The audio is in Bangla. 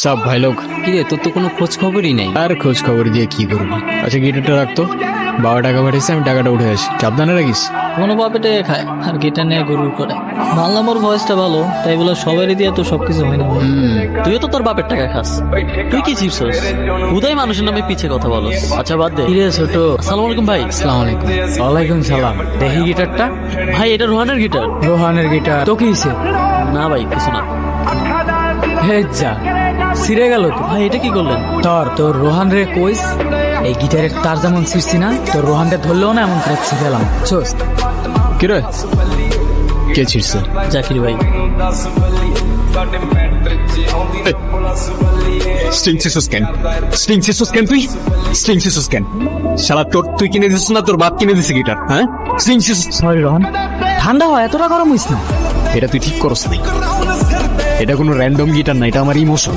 সব ভাই লোক। কিরে তোর তো কোনো খোঁজ খবরই নেই। আর খোঁজ খবর দিয়ে কি করবি? আচ্ছা গিটারটা রাখতো, বাবা টাকা পাঠিয়েছে, আমি টাকাটা উঠে আসি। সাবধানে রাখিস। কোনো বাপেটে খায় আর গিটার নিয়ে গরুর করে। মানলাম ওর ভয়েসটা ভালো, তাই বলে সবারই দিয়ে তো সবকিছু হয় না। তুইও তো তোর বাপের টাকা খাস, তুই কি চিপছস? উদয় মানুষের নামে পিছে কথা বলো। আচ্ছা বাদ দে। কিরে ছোট, আসসালামু আলাইকুম ভাই। আসসালামু আলাইকুম। ওয়ালাইকুম সালাম। দেখি গিটারটা। ভাই এটা রোহানের গিটার। রোহানের গিটার তো কি হইছে? না ভাই কিছু না। হে যা, ছিঁড়ে গেল তো। ভাই এটা কি করলেন? তোর রোহান রে কইস এই গিটারের তার যেমন ছিঁড়ছি না, তোর রোহানটা ধরলেও না এমন করে ছিঁড়লাম। চোস কি রে, কে ছিঁড়ছে? জাকির ভাই। স্ট্রিং সিসুস কেন? স্ট্রিং সিসুস কেন তুই? স্ট্রিং সিসুস কেন? শালা তুই কিনে দিছিস না তোর বাপ কিনে দিছে গিটার? হ্যাঁ, স্ট্রিং সিসুস। সরি রোহান, ঠান্ডা হয় এতটা গরম হইস না। এটা তুই ঠিক করস নাই, এটা কোনো র্যান্ডম গিটার না, এটা আমার ইমোশন।